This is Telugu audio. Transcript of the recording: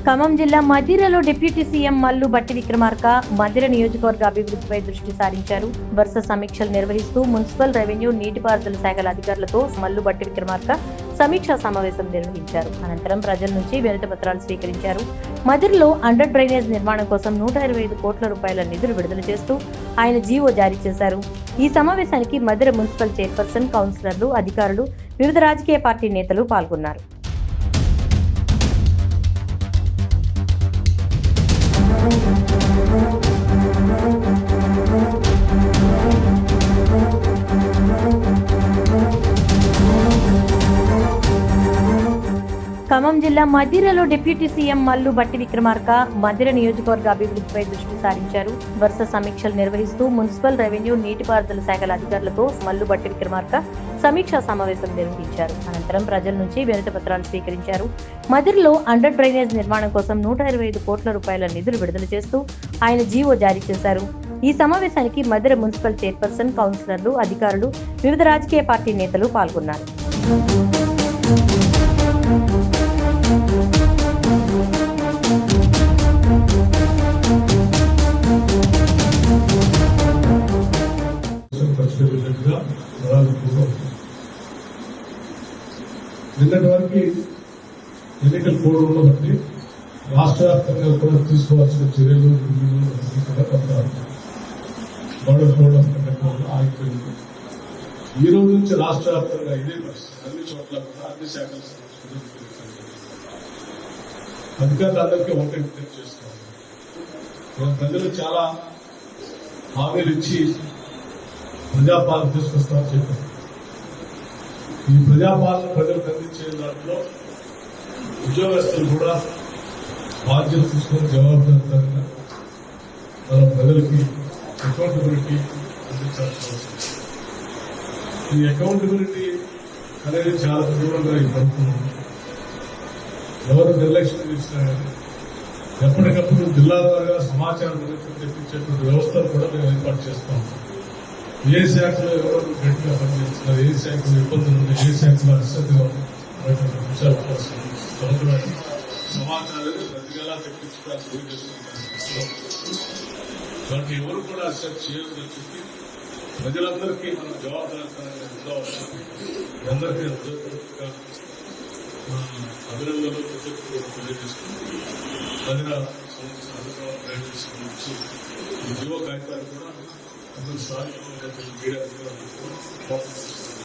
ఖమ్మం జిల్లా మదిరలో డిప్యూటీ సీఎం మల్లు బట్టి విక్రమార్క మదిర నియోజకవర్గ అభివృద్ధిపై దృష్టి సారించారు. వరుస సమీక్షలు నిర్వహిస్తూ మున్సిపల్, రెవెన్యూ, నీటిపారుదల శాఖల అధికారులతో మల్లు బట్టి విక్రమార్క సమీక్షా సమావేశం నిర్వహించారు. అనంతరం ప్రజల నుంచి వినతి పత్రాలు స్వీకరించారు. మదిరలో అండర్ డ్రైనేజ్ నిర్మాణం కోసం 125 కోట్ల రూపాయల నిధులు విడుదల చేస్తూ ఆయన జీవో జారీ చేశారు. ఈ సమావేశానికి మదిర మున్సిపల్ చైర్పర్సన్, కౌన్సిలర్లు, అధికారులు, వివిధ రాజకీయ పార్టీ నేతలు పాల్గొన్నారు. ఖమ్మం జిల్లా మదిరలో డిప్యూటీ సీఎం మల్లు బట్టి విక్రమార్క మదిర నియోజకవర్గ అభివృద్ధిపై దృష్టి సారించారు. వరుస సమీక్షలు నిర్వహిస్తూ మున్సిపల్, రెవెన్యూ, నీటిపారుదల శాఖల అధికారులతో మల్లు బట్టి విక్రమార్క సమీక్షా సమావేశం నిర్వహించారు. అనంతరం ప్రజల నుంచి వినతి పత్రాలు స్వీకరించారు. మదిరలో అండర్ డ్రైనేజ్ నిర్మాణం కోసం 125 కోట్ల రూపాయల నిధులు విడుదల చేస్తూ ఆయన జీవో జారీ చేశారు. ఈ సమావేశానికి మదిర మున్సిపల్ చైర్పర్సన్, కౌన్సిలర్లు, అధికారులు, వివిధ రాజకీయ పార్టీ నేతలు పాల్గొన్నారు. నిన్నటి వరకు ఎన్నికల కోడ్ బట్టి రాష్ట్ర వ్యాప్తంగా కూడా తీసుకోవాల్సిన చర్యలు ఆగిపోయింది. ఈ రోజు నుంచి రాష్ట్ర వ్యాప్తంగా ఇదే పరిస్థితి. అన్ని చోట్ల కూడా అన్ని శాఖల అధికారులందరికీ ఒకటి విజ్ఞప్తి చేస్తున్నారు. ప్రజలు చాలా హామీలు ఇచ్చి ప్రజాపాలన తీసుకొస్తామని చెప్పారు. ఈ ప్రజాపాలన ప్రజలకు అందించే దాంట్లో ఉద్యోగస్తులు కూడా బాధ్యత తీసుకుని జవాబుదారీతనంగా మన ప్రజలకి అకౌంటబిలిటీ అందించాల్సిన అవసరం. ఈ అకౌంటబిలిటీ అనేది చాలా తీవ్రంగా ఈ ప్రభుత్వం ఎవరు నిర్లక్ష్యం చేసినా కానీ ఎప్పటికప్పుడు జిల్లా ద్వారా సమాచారం తెప్పించేటువంటి వ్యవస్థలు కూడా మేము ఏర్పాటు చేస్తాం. ఏ శాఖలో ఎవరు గట్టిగా పనిచేస్తున్నారు, ఏ శాఖలో ఇబ్బందులు ఉన్నాయి, ఏ శాఖలో అశ్రద్ధగా ఉన్నటువంటి అంశాల కోసం సమగ్రమైన సమాచారాన్ని ప్రతిగా తెప్పించుకోవాల్సి కాబట్టి ఎవరు కూడా అశ్రద్ధ చేయొద్దని చెప్పి ప్రజలందరికీ మనం జవాబుదారీతనంగా ఉండవచ్చు. అందరికీ హృదయపూర్వకంగా అభినందనలు తెలియజేస్తుంది. ప్రజల సంబంధించి ఈ జీవో కాగితాలు కూడా అందరూ స్థానికంగా మీడియా